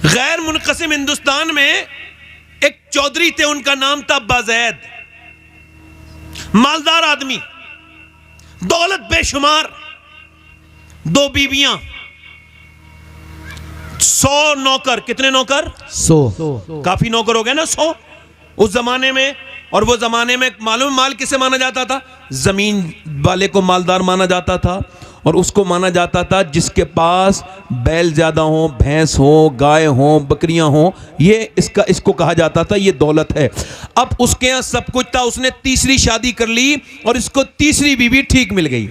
गैर मुनक़सिम हिंदुस्तान में एक चौधरी थे, उनका नाम था बाज़ैद। मालदार आदमी, दौलत बेशुमार, 2 बीवियां, 100 नौकर। कितने नौकर? 100। काफी नौकर हो गए ना 100 उस जमाने में। और वो जमाने में मालूम माल किसे माना जाता था? जमीन वाले को मालदार माना जाता था, और उसको माना जाता था जिसके पास बैल ज्यादा हो, भैंस हो, गाय हो, बकरियां हो, ये इसको कहा जाता था, ये दौलत है। अब उसके यहां सब कुछ था, उसने तीसरी शादी कर ली और इसको तीसरी बीवी ठीक मिल गई।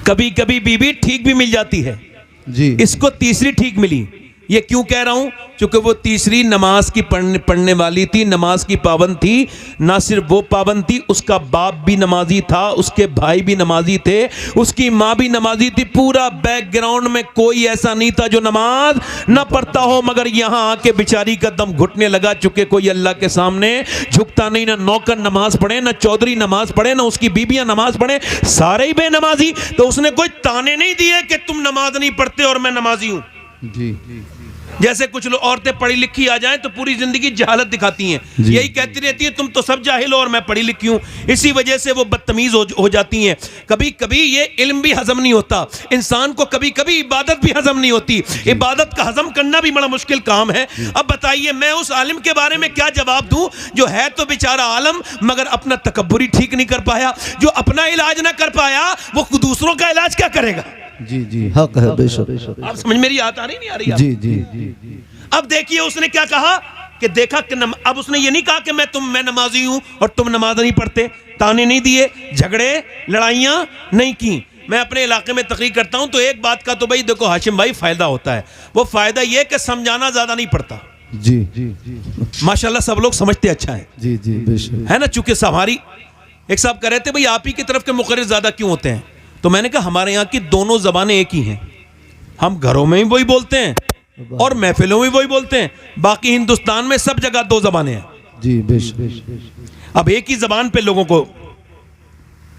कभी कभी बीवी ठीक भी मिल जाती है जी, इसको तीसरी ठीक मिली। ये क्यों कह रहा हूं? क्योंकि वो तीसरी नमाज की पढ़ने वाली थी, नमाज की पाबंद थी। ना सिर्फ वो पाबंद थी, उसका बाप भी नमाजी था, उसके भाई भी नमाजी थे, उसकी माँ भी नमाजी थी। पूरा बैकग्राउंड में कोई ऐसा नहीं था जो नमाज ना पढ़ता हो। मगर यहां आके बेचारी का दम घुटने लगा, चुके कोई अल्लाह के सामने झुकता नहीं। ना नौकर नमाज पढ़े, ना चौधरी नमाज पढ़े, ना उसकी बीबियां नमाज पढ़े, सारे ही बेनमाजी। तो उसने कोई ताने नहीं दिए कि तुम नमाज नहीं पढ़ते और मैं नमाजी हूं जी। जैसे कुछ लोग औरतें पढ़ी लिखी आ जाएं तो पूरी जिंदगी जहालत दिखाती हैं, यही कहती रहती है तुम तो सब जाहिल हो और मैं पढ़ी लिखी हूं। इसी वजह से वो बदतमीज हो जाती हैं। कभी कभी ये इल्म भी हजम नहीं होता इंसान को, कभी कभी इबादत भी हजम नहीं होती। इबादत का हजम करना भी बड़ा मुश्किल काम है। अब बताइए मैं उस आलिम के बारे में क्या जवाब दूं जो है तो बेचारा आलम मगर अपना तकब्बुरी ठीक नहीं कर पाया। जो अपना इलाज ना कर पाया वो दूसरों का इलाज क्या करेगा? जी जी, हक है बेशक। आप समझ मेरी बात आ रही नहीं आ रही? जी जी जी। अब देखिए उसने क्या कहा कि देखा कि अब उसने ये नहीं कहा कि मैं नमाजी हूं और तुम नमाज नहीं पढ़ते, ताने नहीं दिए, झगड़े लड़ाइयां नहीं की। मैं अपने इलाके में तकरीर करता हूं तो एक बात का तो भाई देखो हाशिम भाई फायदा होता है, वो फायदा ये कि समझाना ज्यादा नहीं पड़ता। जी जी जी, माशाल्लाह सब लोग समझते अच्छा है जी जी बेशक, है ना। चूंकि हमारी एक साहब कह रहे थे भाई आप ही की तरफ के मुकर्रिर ज्यादा क्यों होते हैं, तो मैंने कहा हमारे यहाँ की दोनों जबानें एक ही हैं। हम घरों में भी वही बोलते हैं और महफिलों में भी वही बोलते हैं। बाकी हिंदुस्तान में सब जगह 2 जबानें हैं जी बेशक। अब एक ही जबान पे लोगों को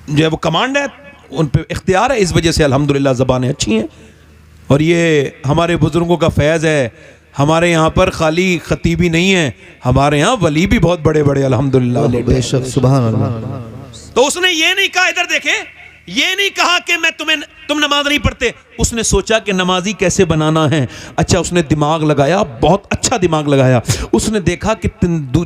जो है वो कमांड है, उन पे इख्तियार है, इस वजह से अल्हम्दुलिल्लाह जबानें अच्छी हैं। और ये हमारे बुजुर्गों का फैज़ है। हमारे यहाँ पर खाली खतीबी नहीं है, हमारे यहाँ वली भी बहुत बड़े बड़े अल्हम्दुलिल्लाह बेशक, सुभान अल्लाह। तो उसने ये नहीं कहा, इधर देखें, ये नहीं कहा कि तुम नमाज नहीं पढ़ते। उसने सोचा कि नमाजी कैसे बनाना है। अच्छा उसने दिमाग लगाया, बहुत अच्छा दिमाग लगाया। उसने देखा कि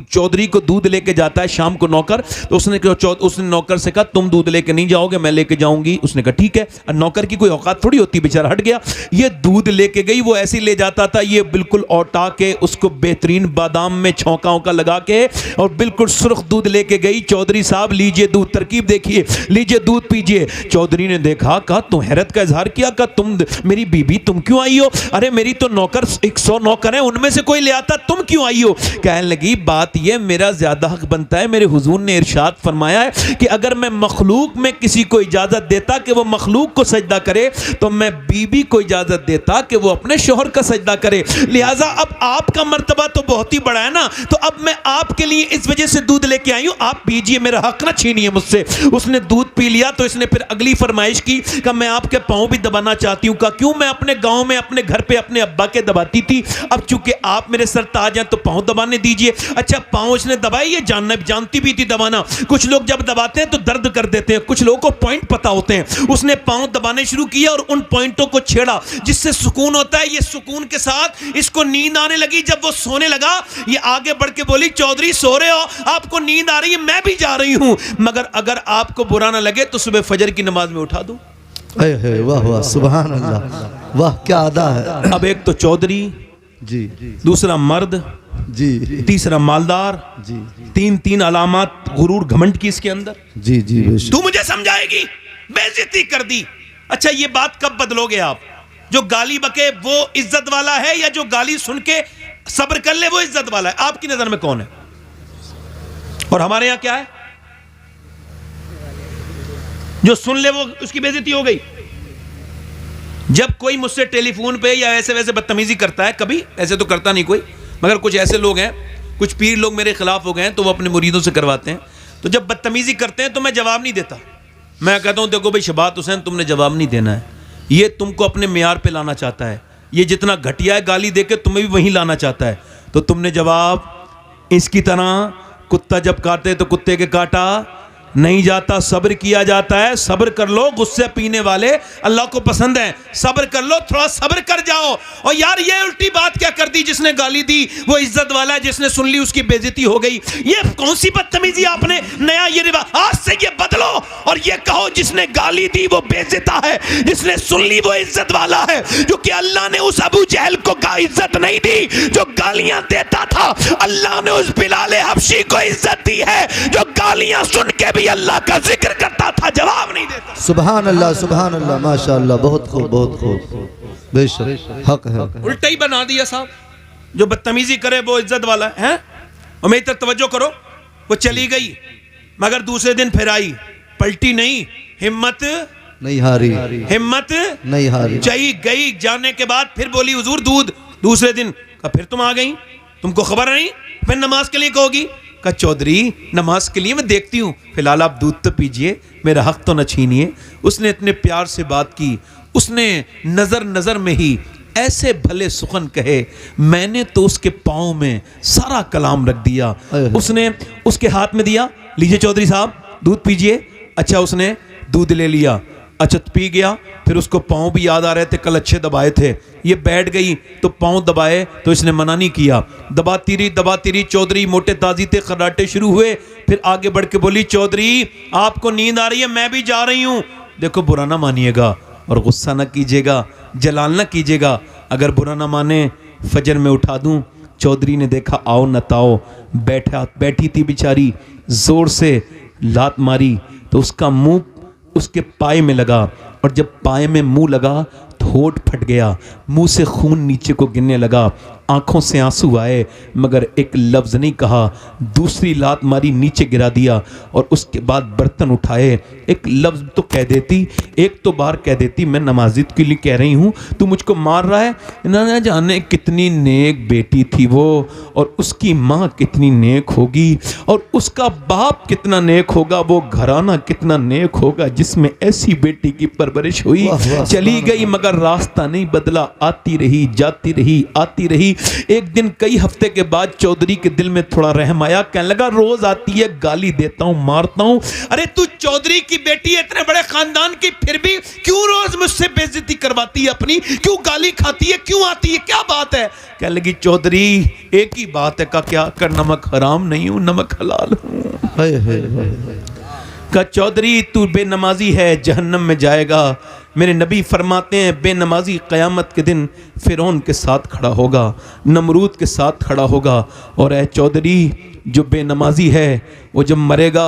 चौधरी को दूध लेके जाता है शाम को नौकर, तो उसने नौकर से कहा तुम दूध लेके नहीं जाओगे, मैं लेके जाऊंगी। उसने कहा ठीक है। नौकर की कोई औकात थोड़ी होती, बेचारा हट गया। ये दूध लेके गई, वो ऐसे ही ले जाता था, ये बिल्कुल औटा के उसको बेहतरीन बादाम में छौंका लगा के और बिल्कुल सुर्ख दूध लेके गई। चौधरी साहब लीजिए दूध, तरकीब देखिए, लीजिए दूध पीजिए। चौधरी ने देखा, कहा तुम हैरत का इजहार किया, कहा तुम मेरी बीबी तुम क्यों आई हो? अरे मेरी तो नौकर 100 नौकर हैं, उनमें से कोई ले आता, तुम क्यों आई हो? कहने लगी बात ये मेरा ज्यादा हक बनता है, मेरे हुजूर ने इरशाद फरमाया है कि अगर मैं मखलूक में किसी को इजाजत देता कि वो मखलूक को सजदा करे तो मैं बीबी को इजाजत देता कि वो अपने शोहर का सजदा करे। लिहाजा अब आपका मर्तबा तो बहुत ही बड़ा है ना, तो अब मैं आपके लिए इस वजह से दूध लेके आई हूं, आप पीजिए, मेरा हक ना छीनिए मुझसे। उसने दूध पी लिया तो इसने फिर अगली फरमाइश की कि मैं आपके पांव भी दबाना चाहती हूँ। कहा क्यों? मैं अपने गांव में अपने घर पे अपने अब्बा के दबाती थी, अब चूंकि आप मेरे सर ताज हैं तो पांव दबाने दीजिए। अच्छा पांव इसने दबाई, ये जानती भी थी दबाना। कुछ लोग जब दबाते हैं तो दर्द कर देते हैं, कुछ लोगों को पॉइंट पता होते हैं। उसने पांव दबाने शुरू किया और उन पॉइंटों को छेड़ा जिससे सुकून होता है। ये सुकून के साथ इसको नींद आने लगी। जब वो सोने लगा ये आगे बढ़ के बोली चौधरी सो रहे हो, आपको नींद आ रही है, मैं भी जा रही हूं, मगर अगर आपको बुरा ना लगे तो सुबह फजर की नमाज में उठा दूं। वाह वाह सुभान अल्लाह, वाह क्या अदा है। अब एक तो चौधरी जी, दूसरा मर्द जी, तीसरा मालदार जी, तीन अलामत गुरूर घमंड की इसके अंदर जी जी। तू मुझे समझाएगी, बेइज्जती कर दी। अच्छा ये बात कब बदलोगे आप? जो गाली बके वो इज्जत वाला है या जो गाली सुन के सब्र कर ले वो इज्जत वाला है? आपकी नजर में कौन है? और हमारे यहां क्या है, जो सुन ले वो उसकी बेइज्जती हो गई। जब कोई मुझसे टेलीफोन पे या ऐसे वैसे बदतमीजी करता है, कभी ऐसे तो करता नहीं कोई, मगर कुछ ऐसे लोग हैं, कुछ पीर लोग मेरे खिलाफ हो गए हैं तो वो अपने मुरीदों से करवाते हैं। तो जब बदतमीजी करते हैं तो मैं जवाब नहीं देता। मैं कहता हूं देखो भाई शबात हुसैन तुमने जवाब नहीं देना है, ये तुमको अपने मेयार पे लाना चाहता है। ये जितना घटिया है गाली देके तुम्हें भी वहीं लाना चाहता है। तो तुमने जवाब इसकी तरह, कुत्ता जब काटे तो कुत्ते के काटा नहीं जाता, सब्र किया जाता है। सब्र कर लो, गुस्से पीने वाले अल्लाह को पसंद है। सब्र कर लो, थोड़ा सब्र कर जाओ। और यार ये उल्टी बात क्या कर दी, जिसने गाली दी वो इज्जत वाला है, जिसने सुन ली उसकी बेइज्जती हो गई। ये कौन सी बदतमीजी आपने नया ये रिवाज, आज से ये बदलो और ये कहो जिसने गाली दी वो बेइज्जता है, जिसने सुन ली वो इज्जत वाला है। क्योंकि अल्लाह ने उस अबू जहल को इज्जत नहीं दी जो गालियां देता था, अल्लाह ने उस बिलाल हबशी को इज्जत दी है जो गालियां सुन के अल्लाह का जिक्र करता था, जवाब नहीं देता। सुभान अल्लाह, माशाअल्लाह, बहुत खूब, बहुत खूब, बेशक हक है। उल्टा ही बना दिया साहब, जो बदतमीजी करे वो इज्जत वाला है। और मेरी तरफ तवज्जो करो, वो चली गई मगर दूसरे दिन फिर आई, पलटी नहीं, हिम्मत नहीं हारी, हिम्मत नहीं हारी। चली गई, जाने के बाद फिर बोली हुजूर दूध। दूसरे दिन का फिर तुम आ गई, तुमको खबर नहीं, फिर नमाज के लिए कहोगी। का चौधरी नमाज के लिए मैं देखती हूँ, फिलहाल आप दूध तो पीजिए, मेरा हक तो न छीनिए। उसने इतने प्यार से बात की, उसने नजर नजर में ही ऐसे भले सुखन कहे, मैंने तो उसके पाँव में सारा कलाम रख दिया। उसने उसके हाथ में दिया, लीजिए चौधरी साहब दूध पीजिए। अच्छा उसने दूध ले लिया, अच्छा पी गया। फिर उसको पाँव भी याद आ रहे थे, कल अच्छे दबाए थे। ये बैठ गई तो पाँव दबाए तो इसने मना नहीं किया, दबाती रही। चौधरी मोटे ताजी थे, खर्राटे शुरू हुए। फिर आगे बढ़ के बोली, चौधरी आपको नींद आ रही है, मैं भी जा रही हूँ। देखो बुरा ना मानिएगा और गुस्सा ना कीजिएगा, जलाल ना कीजिएगा। अगर बुरा ना माने फजर में उठा दूँ। चौधरी ने देखा आओ नताओ, बैठी थी बेचारी, जोर से लात मारी तो उसका मुंह उसके पाए में लगा, और जब पाए में मुंह लगा तो होठ फट गया, मुंह से खून नीचे को गिरने लगा, आंखों से आंसू आए मगर एक लफ्ज़ नहीं कहा। दूसरी लात मारी, नीचे गिरा दिया और उसके बाद बर्तन उठाए। एक लफ्ज़ तो कह देती, एक तो बार कह देती, मैं नमाज़ी के लिए कह रही हूँ, तू मुझको मार रहा है। ना जाने कितनी नेक बेटी थी वो, और उसकी माँ कितनी नेक होगी, और उसका बाप कितना नेक होगा, वो घराना कितना नेक होगा जिसमें ऐसी बेटी की परवरिश हुई। चली गई मगर रास्ता नहीं बदला, आती रही जाती रही आती रही। एक दिन कई हफ्ते के बाद चौधरी के दिल में थोड़ा रहम आया, कहने लगा रोज आती है, गाली देता हूं, मारता हूं। अरे तू चौधरी की बेटी है, इतने बड़े खानदान की, फिर भी क्यों रोज मुझसे बेइज्जती करवाती है अपनी, क्यों गाली खाती है, क्यों आती है, क्या बात है? कहने लगी चौधरी एक ही बात है, का क्या कर, नमक हराम नहीं हूं, नमक हलाल हूं। का चौधरी तू बेनमाजी है, जहन्नम में जाएगा। मेरे नबी फरमाते हैं बेनमाजी क़यामत के दिन फ़िरौन के साथ खड़ा होगा, नमरूद के साथ खड़ा होगा। और ऐ चौधरी जो बेनमाजी है वो जब मरेगा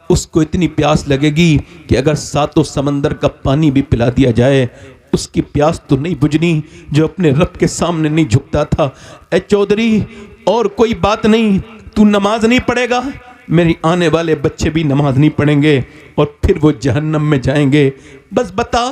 उसको इतनी प्यास लगेगी कि अगर सातों समंदर का पानी भी पिला दिया जाए उसकी प्यास तो नहीं बुझनी, जो अपने रब के सामने नहीं झुकता था। ऐ चौधरी और कोई बात नहीं, तू नमाज नहीं पढ़ेगा, मेरी आने वाले बच्चे भी नमाज नहीं पढ़ेंगे और फिर वो जहन्नम में जाएंगे। बस बता,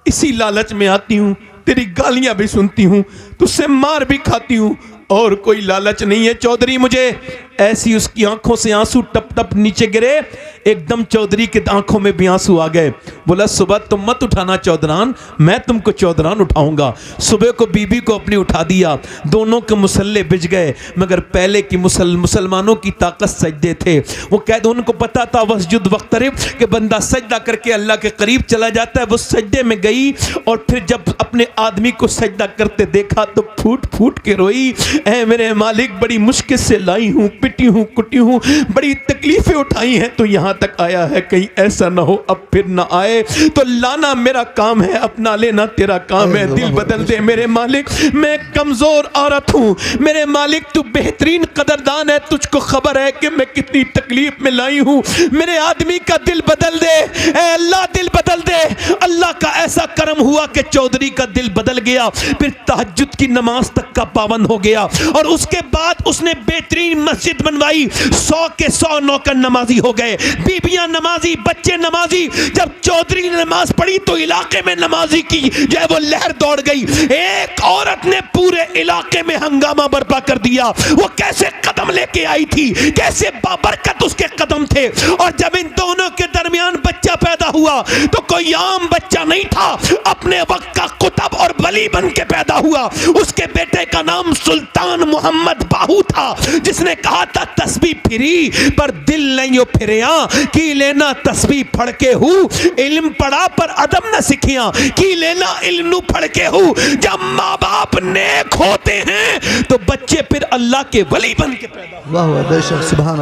इसी लालच में आती हूँ, तेरी गालियाँ भी सुनती हूँ, तुझसे मार भी खाती हूँ, और कोई लालच नहीं है चौधरी मुझे। ऐसी उसकी आंखों से आंसू टप टप नीचे गिरे, एकदम चौधरी के आंखों में भी आंसू आ गए। बोला सुबह तुम मत उठाना चौधरान, मैं तुमको चौधरान उठाऊंगा। सुबह को बीबी को अपनी उठा दिया, दोनों के मुसल्ले बिज गए। मगर पहले की मुसलमानों की ताकत सजदे थे, वो कहते उनको पता था वस्जुद वक्तरिब कि बंदा सजदा करके अल्लाह के करीब चला जाता है। वो सजदे में गई और फिर जब अपने आदमी को सजदा करते देखा तो फूट फूट के रोई, ऐ मेरे मालिक बड़ी मुश्किल से लाई हूँ, पिटी हूँ, कुटी हूँ, बड़ी तकलीफें उठाई हैं तो यहाँ तक आया है, कहीं ऐसा ना हो अब फिर ना आए। तो लाना मेरा काम है, अपना लेना तेरा काम है, दिल बदल दे मेरे मालिक, मैं कमज़ोर औरत हूँ, मेरे मालिक तू बेहतरीन कदरदान है, तुझको खबर है कि मैं कितनी तकलीफ में लाई हूँ, मेरे आदमी का दिल बदल दे, ऐ अल्लाह दिल बदल दे। अल्लाह का ऐसा करम हुआ कि चौधरी का दिल बदल गया, फिर तहज्जुद की नमाज तक का पाबंद हो गया। और उसके बाद उसने बेहतरीन मस्जिद बनवाई, 100 के 100 नौकर नमाजी हो गए, बीबियां नमाजी, बच्चे नमाजी। जब चौधरी ने नमाज पढ़ी तो इलाके में नमाजी की जो है वो लहर दौड़ गई। एक औरत ने पूरे इलाके में हंगामा बर्पा कर दिया। वो कैसे कदम लेके आई थी, कैसे बाबरकत उसके कदम थे, और जब इन दोनों के दरमियान बच्चे बच्चा पैदा हुआ तो कोई आम बच्चा नहीं था, अपने वक्त का कुतुब और वली बन के पैदा हुआ। उसके बेटे का नाम सुल्तान मोहम्मद बाहू था, जिसने कहा था तस्बीह फिरी पर दिल नहीं फिरिया, की लेना तस्बीह पढ़ के हूँ, इल्म पढ़ा पर अदब न सीखिया, की लेना इल्म नु पढ़ के हूँ। जब माँ बाप नेक होते हैं तो बच्चे फिर अल्लाह के वली बन के पैदा होते हैं। वाह वाह बेशक, सुभान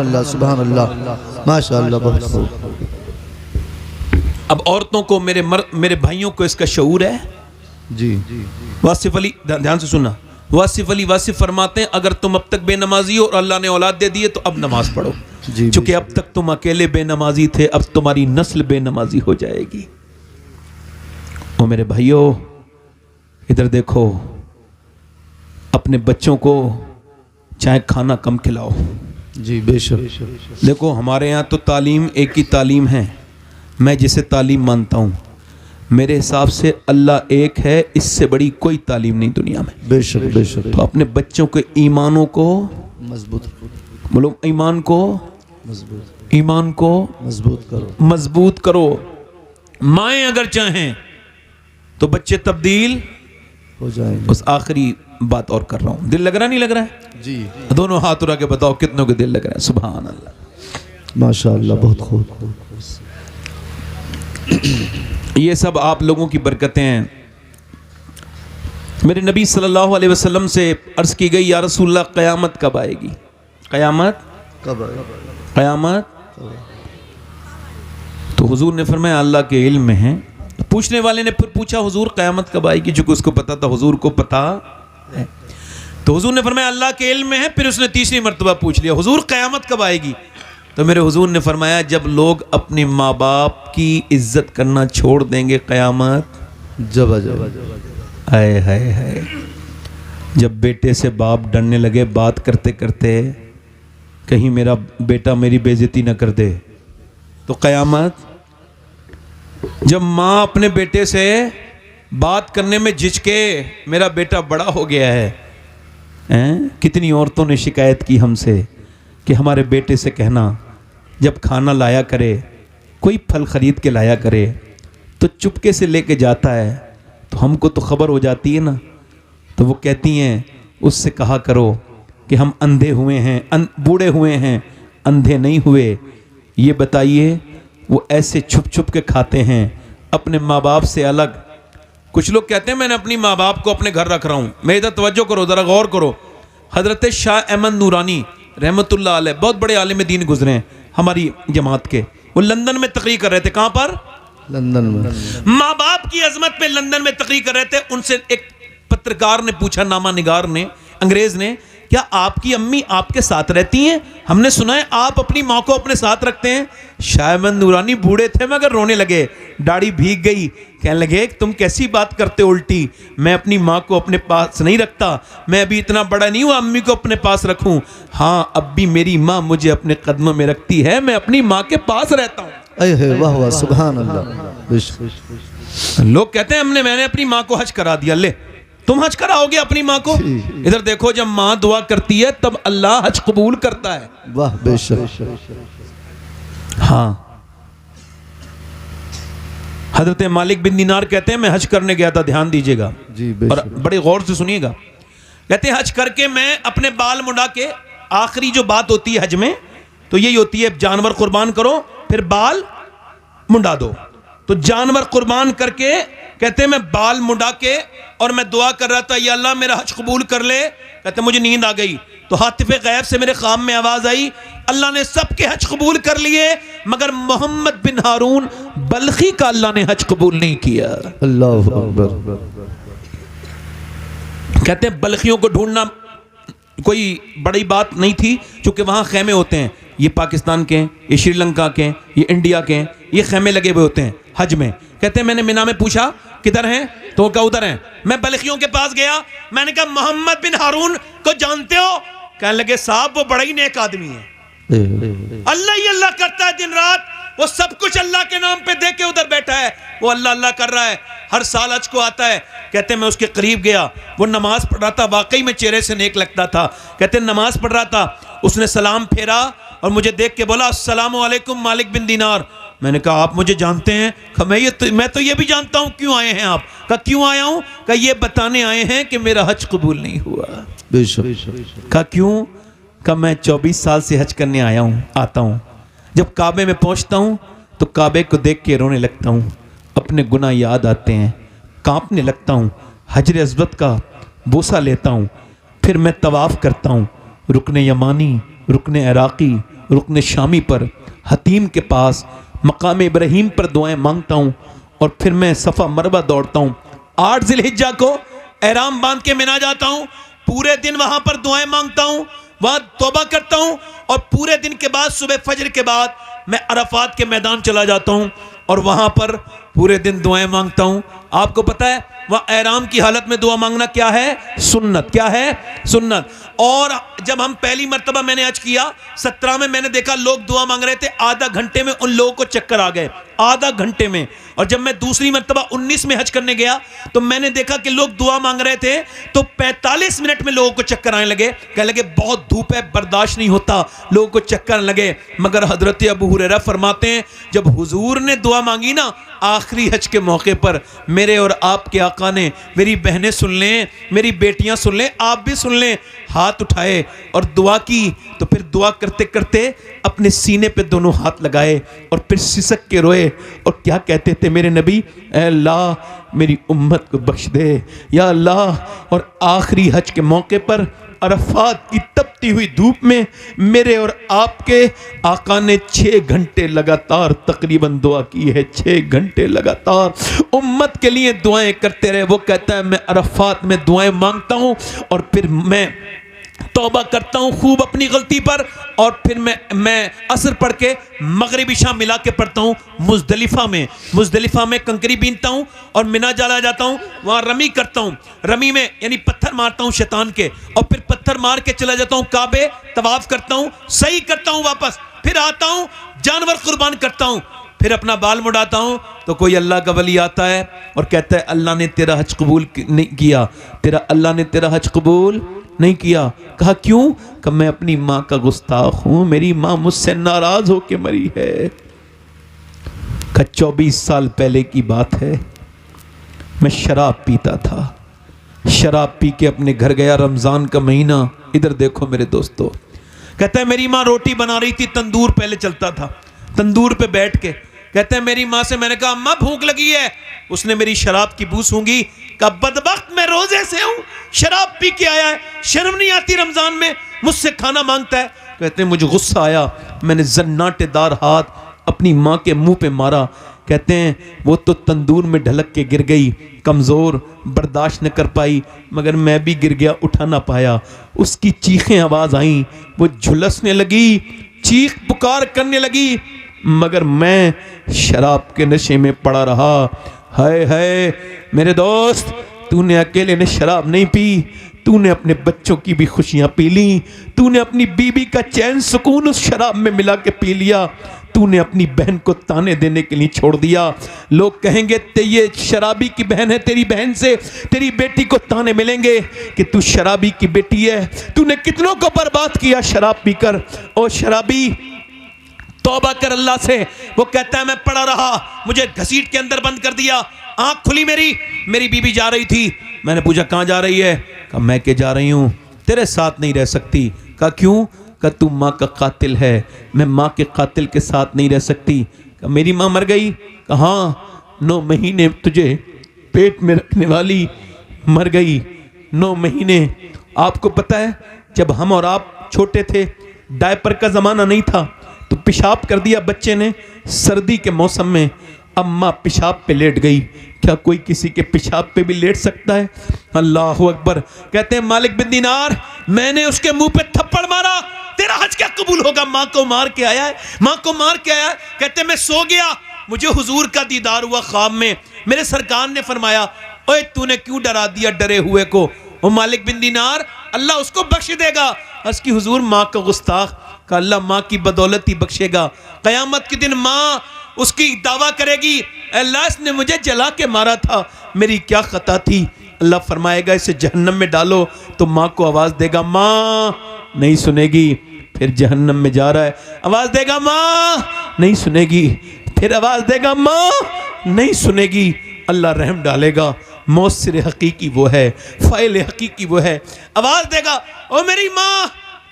अल्लाह, माशाअल्लाह, बहुत खूब। अब औरतों को, मेरे भाइयों को इसका शऊर है जी। वासिफ अली, ध्यान से सुनना, वासिफ अली वासिफ फरमाते हैं अगर तुम अब तक बेनमाजी हो और अल्लाह ने औलाद दे दी है तो अब नमाज पढ़ो, चूंकि अब तक तुम अकेले बेनमाजी थे, अब तुम्हारी नस्ल बेनमाजी हो जाएगी। ओ मेरे भाइयों, इधर देखो, अपने बच्चों को चाहे खाना कम खिलाओ। जी बेशक। देखो हमारे यहाँ तो तालीम एक ही तालीम है, मैं जिसे तालीम मानता हूँ, मेरे हिसाब से अल्लाह एक है, इससे बड़ी कोई तालीम नहीं दुनिया में। बेशक बेशक। तो अपने बच्चों के ईमानों को मजबूत, बोलो ईमान को मजबूत, ईमान को मजबूत करो। माएँ अगर चाहें तो बच्चे तब्दील हो जाएंगे। बस आखिरी बात और कर रहा हूँ, दिल लग रहा नहीं लग रहा है जी? दोनों हाथ उठा के बताओ कितनों के दिल लग रहा है? सुभान अल्लाह, माशाअल्लाह, बहुत खूब। ये सब आप लोगों की बरकतें हैं। मेरे नबी सल्लल्लाहु अलैहि वसल्लम से अर्ज़ की गई, या रसूलल्लाह क़यामत कब आएगी? क़यामत कब? क़यामत? तो हुजूर ने फरमाया अल्लाह के इल्म में है। पूछने वाले ने फिर पूछा हुजूर क़यामत कब आएगी, जो कि उसको पता था, हुजूर को पता है। तो हुजूर ने फरमाया अल्लाह के इल्म में है। फिर उसने तीसरी मर्तबा पूछ लिया हुजूर क़यामत कब आएगी? तो मेरे हुजूर ने फरमाया जब लोग अपने माँ बाप की इज्जत करना छोड़ देंगे, क़यामत जब आ जाए। हाय हाय हाय, जब बेटे से बाप डरने लगे बात करते करते, कहीं मेरा बेटा मेरी बेइज्जती न कर दे, तो क़यामत। जब माँ अपने बेटे से बात करने में झिझके, मेरा बेटा बड़ा हो गया है, कितनी औरतों ने शिकायत की हमसे कि हमारे बेटे से कहना जब खाना लाया करे, कोई फल ख़रीद के लाया करे तो चुपके से लेके जाता है, तो हमको तो ख़बर हो जाती है ना। तो वो कहती हैं उससे कहा करो कि हम अंधे हुए हैं, बूढ़े हुए हैं, अंधे नहीं हुए। ये बताइए वो ऐसे छुप छुप के खाते हैं अपने माँ बाप से अलग। कुछ लोग कहते हैं मैंने अपनी माँ बाप को अपने घर रख रहा हूँ। मैं इधर तवज्जो करो, ज़रा गौर करो। हज़रत शाह अहमद नूरानी रहमतुल्लाह अलैह बहुत बड़े आलिम दीन गुजरे हैं हमारी जमात के। वो लंदन में तकरीर कर रहे थे। कहाँ पर? लंदन में। माँ बाप की अजमत पे लंदन में तकरीर कर रहे थे। उनसे एक पत्रकार ने पूछा, नामा निगार ने, अंग्रेज ने, क्या आपकी अम्मी आपके साथ रहती हैं? हमने सुना है आप अपनी माँ को अपने साथ रखते हैं। शाह अहमद नूरानी बूढ़े थे मगर रोने लगे, दाढ़ी भीग गई, कहने लगे तुम कैसी बात करते हो उल्टी, मैं अपनी माँ को अपने पास नहीं रखता, मैं अभी इतना बड़ा नहीं हुआ अम्मी को अपने पास रखूं। हाँ, अब भी मेरी माँ मुझे अपने कदमों में रखती है, मैं अपनी माँ के पास रहता हूँ। अरे वाह वाह, सुभान अल्लाह। लोग कहते हैं मैंने अपनी माँ को हज करा दिया। ले, तुम हज कराओगे अपनी माँ को? इधर देखो, जब माँ दुआ करती है तब अल्लाह हज कबूल करता है। वाह बेशक। हाँ, हजरत मालिक बिन दीनार कहते हैं मैं हज करने गया था, ध्यान दीजिएगा जी, और बड़े गौर से सुनिएगा। कहते हैं हज करके मैं अपने बाल मुंडा के, आखिरी जो बात होती है हज में तो यही होती है जानवर कुर्बान करो फिर बाल मुंडा दो। तो जानवर कुर्बान करके कहते हैं मैं बाल मुंडा के और मैं दुआ कर रहा था, या अल्लाह मेरा हज कबूल कर ले। कहते मुझे नींद आ गई तो हातिफ़े गैब से मेरे ख़ाम में आवाज़ आई, अल्लाह ने सबके हज कबूल कर लिए मगर मोहम्मद बिन हारून बल्खी का अल्लाह ने हज कबूल नहीं किया। अल्लाह अकबर। कहते हैं बल्खियों को ढूंढना कोई बड़ी बात नहीं थी, क्योंकि वहाँ खैमे होते हैं, ये पाकिस्तान के हैं, ये श्रीलंका के हैं, ये इंडिया के हैं, ये खैमे लगे हुए होते हैं हज में। कहते हैं मैंने मिना में पूछा किधर हैं, तो क्या उधर हैं। मैं बल्खियों के पास गया, मैंने कहा मोहम्मद बिन हारून को जानते हो? कहने लगे साहब वो बड़ा ही नेक आदमी है, अल्लाह ही अल्लाह करता है दिन रात, वो सब कुछ अल्लाह के नाम पे दे के उधर बैठा है, वो अल्लाह अल्लाह कर रहा है, हर साल हज को आता है। कहते मैं उसके करीब गया, वो नमाज पढ़ रहा था, वाकई में चेहरे से नेक लगता था। कहते नमाज पढ़ रहा था, उसने सलाम फेरा और मुझे देख के बोला अस्सलामु अलैकुम मालिक बिन दीनार। मैंने कहा आप मुझे जानते हैं? कहा मैं तो ये भी जानता हूँ। क्यों आए हैं आप? कहा क्यों आया हूँ? कहा ये बताने आए हैं कि मेरा हज कबूल नहीं हुआ। कहा क्यों? कहा मैं 24 साल से हज करने आता हूँ। जब काबे में पहुँचता हूँ तो काबे को देख के रोने लगता हूँ, अपने गुनाह याद आते हैं, कांपने लगता हूँ, हजर अस्वद का बोसा लेता हूँ, फिर मैं तवाफ़ करता हूँ रुकने यमानी, रुकने इराक़ी, रुकने शामी पर, हतीम के पास, मकाम इब्राहीम पर दुआएं मांगता हूँ, और फिर मैं सफ़ा मरवा दौड़ता हूँ। 8 ज़िलहिज्जा को एहराम बांध के मिना जाता हूँ, पूरे दिन वहाँ पर दुआएं मांगता हूँ, वहाँ तौबा करता हूँ, और पूरे दिन के बाद सुबह फजर के बाद मैं अरफात के मैदान चला जाता हूँ और वहाँ पर पूरे दिन दुआएं मांगता हूँ। आपको पता है वहाँ एहराम की हालत में दुआ मांगना क्या है? सुन्नत। क्या है? सुन्नत। और जब हम पहली मर्तबा मैंने हज किया 17 में, मैंने देखा लोग दुआ मांग रहे थे, आधा घंटे में उन लोगों को चक्कर आ गए, आधा घंटे में। और जब मैं दूसरी मर्तबा 19 में हज करने गया तो मैंने देखा कि लोग दुआ मांग रहे थे तो 45 मिनट में लोगों को चक्कर आने लगे, कहने लगे बहुत धूप है, बर्दाश्त नहीं होता, लोगों को चक्कर आने लगे। मगर हजरत अबू हुरैरा फरमाते हैं जब हुजूर ने दुआ मांगी ना आखिरी हज के मौके पर, मेरे और आपके आका ने, मेरी बहनें सुन लें, मेरी बेटियां सुन लें, आप भी सुन लें, हाथ उठाए और दुआ की। तो फिर दुआ करते करते अपने सीने पे दोनों हाथ लगाए और फिर सिसक के रोए और क्या कहते थे मेरे नबी? ऐ अल्लाह मेरी उम्मत को बख्श दे या अल्लाह। और आखिरी हज के मौके पर अरफात की तपती हुई धूप में मेरे और आपके आका ने 6 घंटे लगातार तकरीबन दुआ की है, 6 घंटे लगातार उम्मत के लिए दुआएं करते रहे। वो कहता है मैं अरफात में दुआएं मांगता हूं और फिर मैं तौबा करता हूं खूब अपनी गलती पर, और फिर मैं असर पढ़ के मगरिबी शाम मिला के पढ़ता हूं मुजदलिफा में कंकरी बीनता हूं और मिना चला जाता हूं, वहां रमी करता हूं, रमी में यानी पत्थर मारता हूं शैतान के, और फिर पत्थर मार के चला जाता हूं काबे, तवाफ करता हूं, सही करता हूं, वापस फिर आता हूं, जानवर कुर्बान करता हूं, फिर अपना बाल मुड़ाता हूं। तो कोई अल्लाह का वली आता है और कहता है अल्लाह ने तेरा हज कबूल नहीं किया, अल्लाह ने तेरा हज कबूल नहीं किया। कहा क्यों? कि मैं अपनी माँ का गुस्ताख हूं, मेरी माँ मुझसे नाराज होके मरी है। का 24 साल पहले की बात है, मैं शराब पीता था, शराब पी के अपने घर गया, रमजान का महीना, इधर देखो मेरे दोस्तों, कहता है मेरी माँ रोटी बना रही थी, तंदूर पहले चलता था, तंदूर पे बैठ के, कहते हैं मेरी माँ से मैंने कहा अम्मा भूख लगी है, उसने मेरी शराब की बू सूंघी, कहा बदबख्त मैं रोजे से हूं, शराब पी के आया है, शर्म नहीं आती रमजान में मुझसे खाना मांगता है। कहते हैं मुझे गुस्सा आया, मैंने जन्नाटेदार हाथ अपनी माँ के मुंह पे मारा। कहते हैं वो तो तंदूर में ढलक के गिर गई, कमज़ोर, बर्दाश्त न कर पाई, मगर मैं भी गिर गया, उठा ना पाया। उसकी चीखें आवाज़ आई, वो झुलसने लगी, चीख पुकार करने लगी, मगर मैं शराब के नशे में पड़ा रहा। हाय हाय मेरे दोस्त, तूने अकेले ने शराब नहीं पी, तूने अपने बच्चों की भी खुशियां पी ली, तूने अपनी बीबी का चैन सुकून उस शराब में मिला के पी लिया, तूने अपनी बहन को ताने देने के लिए छोड़ दिया। लोग कहेंगे ये शराबी की बहन है, तेरी बहन से तेरी बेटी को ताने मिलेंगे कि तू शराबी की बेटी है, तूने कितनों को बर्बाद किया शराब पीकर। ओ शराबी तौबा कर अल्लाह से। वो कहता है मैं पड़ा रहा, मुझे घसीट के अंदर बंद कर दिया, आंख खुली मेरी बीबी जा रही थी, मैंने पूछा कहाँ जा रही है? कहा मैं के जा रही हूँ, तेरे साथ नहीं रह सकती। कहा क्यों? कहा तू माँ का कातिल है, मैं माँ के कातिल के साथ नहीं रह सकती। कहा मेरी माँ मर गई? कहा हाँ, 9 महीने तुझे पेट में रखने वाली मर गई, 9 महीने। आपको पता है जब हम और आप छोटे थे, डायपर का ज़माना नहीं था, तो पेशाब कर दिया बच्चे ने सर्दी के मौसम में, अम्मा पेशाब पे लेट गई। क्या कोई किसी के पेशाब पे भी लेट सकता है? अल्लाह अकबर। कहते हैं मालिक बिन दीनार, मैंने उसके मुंह पे थप्पड़ मारा, तेरा हज क्या कबूल होगा? माँ को मार के आया है, माँ को मार के आया है। कहते मैं सो गया, मुझे हुजूर का दीदार हुआ ख्वाब में, मेरे सरकार ने फरमाया ओए तूने क्यों डरा दिया डरे हुए को? वो मालिक बिन दीनार, अल्लाह उसको बख्श देगा। उसकी हुजूर माँ का गुस्ताख का अल्लाह माँ की बदौलत ही बख्शेगा। क़यामत के दिन माँ उसकी दावा करेगी अल्लाह इसने मुझे जला के मारा था, मेरी क्या खता थी? अल्लाह फरमाएगा इसे जहन्नम में डालो, तो माँ को आवाज़ देगा माँ, नहीं सुनेगी, फिर जहन्नम में जा रहा है, आवाज़ देगा माँ, नहीं सुनेगी, फिर आवाज देगा माँ, नहीं सुनेगी, अल्लाह रहम डालेगा। मौसर हकीकी वो है, फ़ाइल हकीकी वो है। आवाज देगा, ओ मेरी माँ,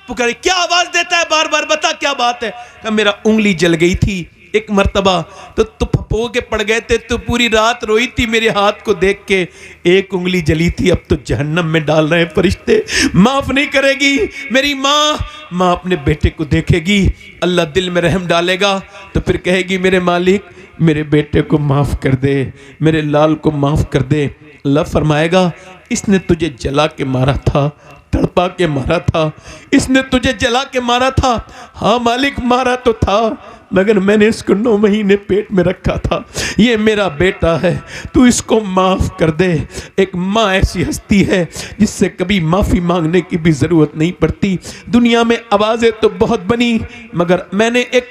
पुकारे। क्या आवाज देता है बार बार, बता क्या बात है? कहा मेरा उंगली जल गई थी एक मर्तबा, तो फपो के पड़ गए थे, तो पूरी रात रोई थी मेरे हाथ को देख के, एक उंगली जली थी, अब तो जहन्नम में डाल रहे हैं फरिश्ते, माफ नहीं करेगी मेरी माँ। माँ अपने बेटे को देखेगी, अल्लाह दिल में रहम डालेगा, तो फिर कहेगी मेरे मालिक मेरे बेटे को माफ कर दे, मेरे लाल को माफ कर दे। अल्लाह फरमाएगा इसने तुझे जला के मारा था, तड़पा के मारा था, इसने तुझे जला के मारा था। हाँ मालिक मारा तो था, मगर मैंने इसको 9 महीने पेट में रखा था, ये मेरा बेटा है, तू इसको माफ़ कर दे। एक माँ ऐसी हस्ती है जिससे कभी माफ़ी मांगने की भी ज़रूरत नहीं पड़ती। दुनिया में आवाज़ें तो बहुत बनी, मगर मैंने एक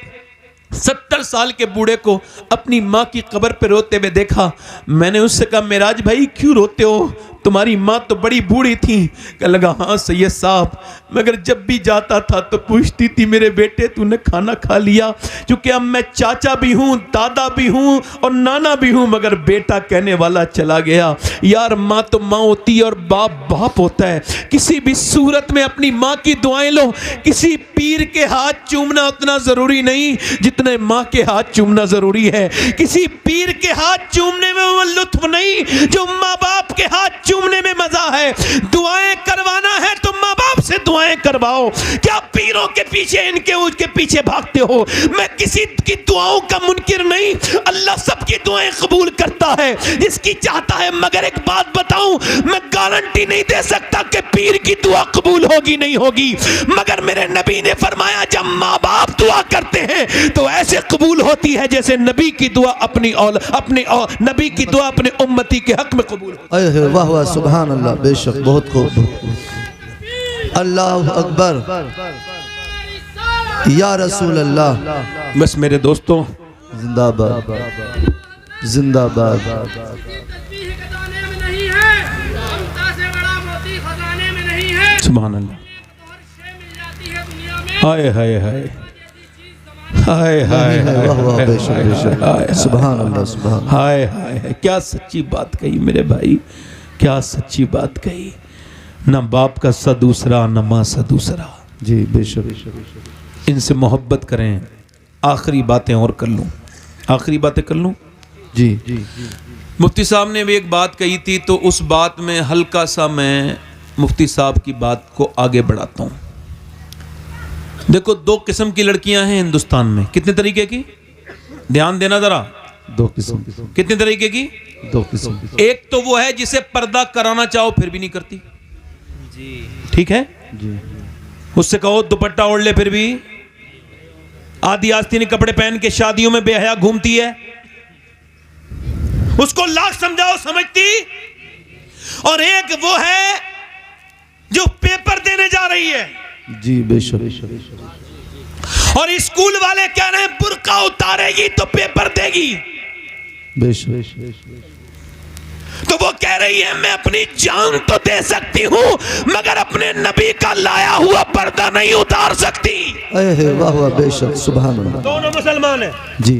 70 साल के बूढ़े को अपनी माँ की कब्र पे रोते हुए देखा। मैंने उससे कहा मेराज भाई क्यों रोते हो, तुम्हारी माँ तो बड़ी बूढ़ी थी। कह लगा हाँ सैयद साहब, मगर जब भी जाता था तो पूछती थी मेरे बेटे तूने खाना खा लिया, क्योंकि अब मैं चाचा भी हूँ, दादा भी हूँ और नाना भी हूँ, मगर बेटा कहने वाला चला गया। यार माँ तो माँ होती है और बाप बाप होता है। किसी भी सूरत में अपनी माँ की दुआएं लो। किसी पीर के हाथ चूमना उतना ज़रूरी नहीं जितने माँ के हाथ चूमना ज़रूरी है। किसी पीर के हाथ चूमने में वो लुत्फ नहीं जो माँ बाप के हाथ चूमने में मजा है। दुआएं करवाना है तो माँ बाप से दुआएं करवाओ। क्या पीरों के पीछे इनके उसके पीछे भागते हो? मैं किसी की दुआओं का मुनकिर नहीं, अल्लाह सबकी दुआएं कबूल करता है जिसकी चाहता है। मगर एक बात बताऊं, मैं गारंटी नहीं दे सकता कि पीर की दुआ कबूल होगी नहीं होगी, मगर मेरे नबी ने फरमाया जब माँ बाप दुआ करते हैं तो ऐसे कबूल होती है जैसे नबी की दुआ अपनी नबी की दुआ अपने उम्मती के हक में कबूल होती है। वाह वाह सुभान अल्लाह, बेशक बहुत खूब। अल्लाह अकबर, या रसूल अल्लाह। बस मेरे दोस्तों जिंदाबाद जिंदाबाद। सुभान अल्लाह। हाय हाय हाय हाय हाय हाय बेशक बेशक सुभान अल्लाह सुभान। हाय हाय, क्या सच्ची बात कही मेरे भाई, क्या सच्ची बात कही। ना बाप का सा दूसरा, ना माँ सा दूसरा। जी बेशक। इनसे मोहब्बत करें। आखिरी बातें और कर लूँ, आखिरी बातें कर लूँ। जी जी। मुफ्ती साहब ने भी एक बात कही थी, तो उस बात में हल्का सा मैं मुफ्ती साहब की बात को आगे बढ़ाता हूँ। देखो 2 किस्म की लड़कियां हैं हिंदुस्तान में। कितने तरीके की? ध्यान देना जरा। 2 किस्म। कितने तरीके की? 2 किस्म। एक तो वो है जिसे पर्दा कराना चाहो फिर भी नहीं करती जी, ठीक है जी। उससे कहो दुपट्टा ओढ़ ले फिर भी आदि आस्तीनी कपड़े पहन के शादियों में बेहया घूमती है। उसको लाख समझाओ समझती। और एक वो है जो पेपर देने जा रही है। जी बेशक। और स्कूल वाले कह रहे हैं बुर्का उतारेगी तो पेपर देगी। बेशक। तो वो कह रही है मैं अपनी जान तो दे सकती हूं मगर अपने नबी का लाया हुआ पर्दा नहीं उतार सकती। वाह वाह बेशक सुभान अल्लाह। दोनों मुसलमान है जी,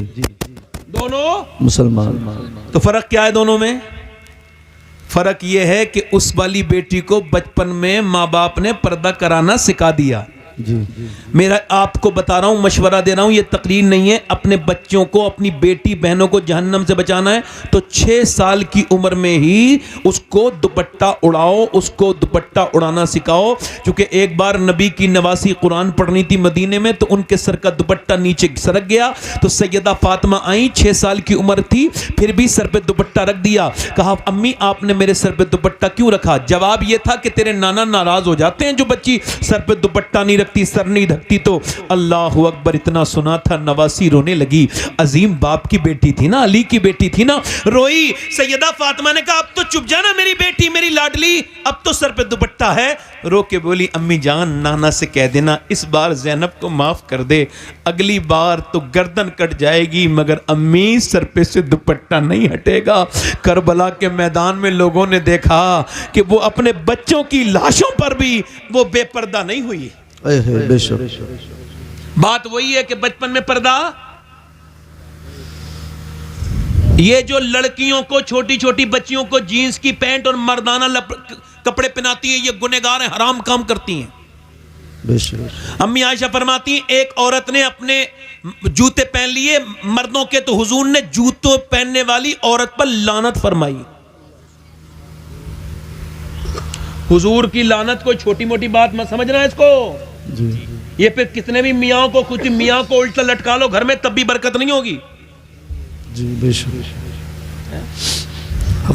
दोनों मुसलमान। तो फर्क क्या है दोनों में? फर्क यह है कि उस वाली बेटी को बचपन में माँ बाप ने पर्दा कराना सिखा दिया। जी। मेरा आपको बता रहा हूं, मशवरा दे रहा हूं, ये तकरीर नहीं है। अपने बच्चों को, अपनी बेटी बहनों को जहन्नम से बचाना है तो 6 साल की उम्र में ही उसको दुपट्टा उड़ाओ, उसको दुपट्टा उड़ाना सिखाओ। क्योंकि एक बार नबी की नवासी कुरान पढ़नी थी मदीने में, तो उनके सर का दुपट्टा नीचे सरक गया। तो सैयदा फातिमा आई, 6 साल की उम्र थी, फिर भी सर पे दुपट्टा रख दिया। कहा अम्मी आपने मेरे सर पे दुपट्टा क्यों रखा? जवाब यह था कि तेरे नाना नाराज हो जाते हैं जो बच्ची सर पे दुपट्टा नहीं रखती, सर नहीं ढकती। तो अल्लाह अकबर, इतना सुना था नवासी रोने लगी। अजीम बाप की बेटी थी ना, अली की बेटी थी ना, रोई। सैयदा फातिमा ने कहा अब तो चुप जाना मेरी बेटी, मेरी लाडली, अब तो सर पे दुपट्टा है। रो के बोली अम्मी जान नाना से कह देना इस बार ज़ैनब को माफ कर दे, अगली बार तो गर्दन कट जाएगी मगर अम्मी सर पे से दुपट्टा नहीं हटेगा। करबला के मैदान में लोगों ने देखा कि वो अपने बच्चों की लाशों पर भी वो बेपर्दा नहीं हुई। बेशक। बात वही है कि बचपन में पर्दा ये जो लड़कियों को, छोटी छोटी बच्चियों को जीन्स की पैंट और मर्दाना कपड़े पहनाती हैं, ये गुनहगार हैं, हराम काम करती हैं। अम्मी आयशा फरमाती हैं, एक औरत ने अपने जूते पहन लिए मर्दों के, तो हुजूर ने जूतों पहनने वाली औरत पर लानत फरमाई। हुजूर की लानत कोई छोटी मोटी बात मत समझना इसको जी। ये फिर कितने भी मियाँ को, कुछ मियाँ को उल्टा लटका लो घर में, तब भी बरकत नहीं होगी जी। बेशक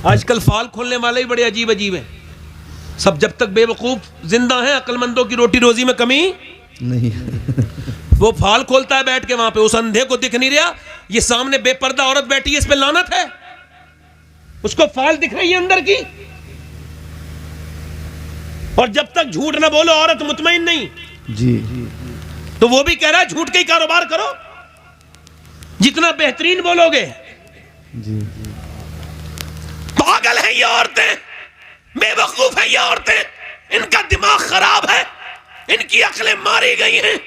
आजकल फाल खोलने वाले ही बड़े अजीब अजीब हैं सब। जब तक बेवकूफ जिंदा हैं, अक्लमंदों की रोटी रोजी में कमी नहीं। वो फाल खोलता है बैठ के वहां पे, उस अंधे को दिख नहीं रहा, ये सामने बेपर्दा औरत बैठी है, इस पे लानत है, उसको फाल दिख रही है अंदर की। और जब तक झूठ ना बोलो औरत मुतमईन नहीं जी। तो वो भी कह रहा है झूठ के ही कारोबार करो, जितना बेहतरीन बोलोगे। जी। पागल है ये औरतें, बेवकूफ है ये औरतें, इनका दिमाग खराब है, इनकी अक्लें मारी गई हैं।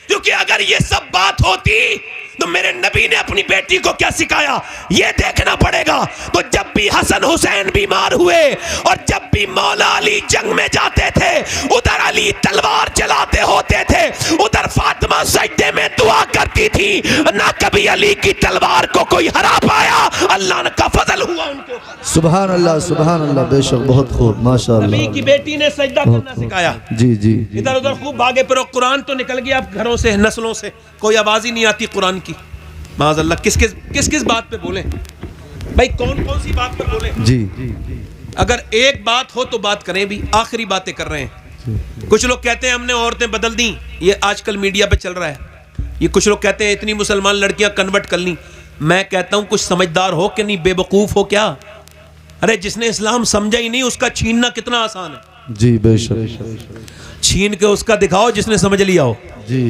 क्योंकि अगर ये सब बात होती तो मेरे नबी ने अपनी बेटी को क्या सिखाया ये देखना पड़ेगा। तो जब भी हसन हुसैन बीमार हुए और जब भी मौला अली जंग में जाते थे, उधर अली तलवार चलाते होते थे, उधर फातिमा सजदे में दुआ करती थी, ना कभी अली की तलवार को कोई हरा पाया, अल्लाह का फजल हुआ उनको। सुभान अल्लाह, सुभान अल्लाह। बेशक बहुत खूब, माशाअल्लाह। नबी की बेटी ने सजदा करना सिखाया। जी जी। इधर उधर खूब भागे फिरो, कुरान तो निकल गया अब घरों से, नस्लों से, कोई आवाज ही नहीं आती कुरान की। माज़अल्लाह किस किस बात पे बोले भाई, कौन कौन सी बात पे बोले जी। अगर एक बात हो तो बात करें भी, आखिरी बातें कर रहे हैं। कुछ लोग कहते हैं हमने औरतें बदल दी, ये आजकल मीडिया पे चल रहा है। ये कुछ लोग कहते हैं इतनी मुसलमान लड़कियां कन्वर्ट कर ली। मैं कहता हूं कुछ समझदार हो कि नहीं, बेवकूफ हो क्या? अरे जिसने इस्लाम समझा ही नहीं उसका छीनना कितना आसान है। जी बेशक। छीन के उसका दिखाओ जिसने समझ लिया हो। जी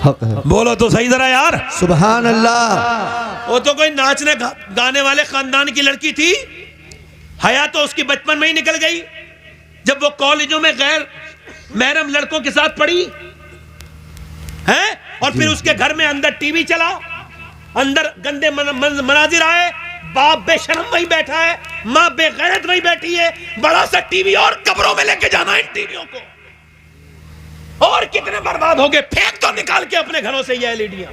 हक है। बोलो तो सही जरा यार। सुभान अल्लाह। वो तो कोई नाचने गाने वाले खानदान की लड़की थी, हया तो उसकी बचपन में ही निकल गई जब वो कॉलेजों में गैर महरम लड़कों के साथ पढ़ी है। और फिर उसके घर में अंदर टीवी चला, अंदर गंदे मनाजिर आए, बाप बेशरम वही बैठा है, माँ बेगैरत वही बैठी है, बड़ा सा टीवी और कब्रों में लेके जाना इन टीवियों को। और कितने बर्बाद हो गए, फेंक तो निकाल के अपने घरों से ये एलईडियां,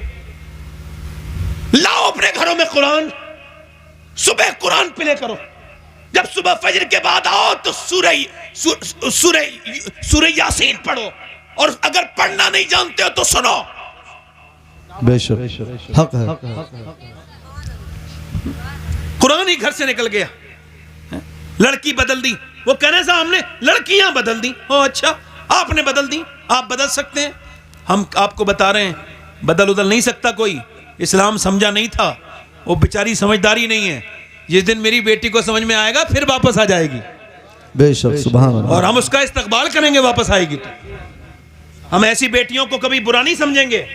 लाओ अपने घरों में कुरान, सुबह कुरान प्ले करो, जब सुबह फजर के बाद आओ तो सूरह यासीन पढ़ो, और अगर पढ़ना नहीं जानते हो तो सुनो। बेशक हक है। कुरान ही घर से निकल गया, लड़की बदल दी। वो कहने से हमने लड़कियां बदल दी। ओ अच्छा, आपने बदल दी, आप बदल सकते हैं। हम आपको बता रहे हैं बदल उदल नहीं सकता कोई, इस्लाम समझा नहीं था, वो बेचारी समझदारी नहीं है। जिस दिन मेरी बेटी को समझ में आएगा फिर वापस आ जाएगी। बेशक सुभान अल्लाह। और हम उसका इस्तकबाल करेंगे वापस आएगी तो। हम ऐसी बेटियों को कभी बुरा नहीं समझेंगे।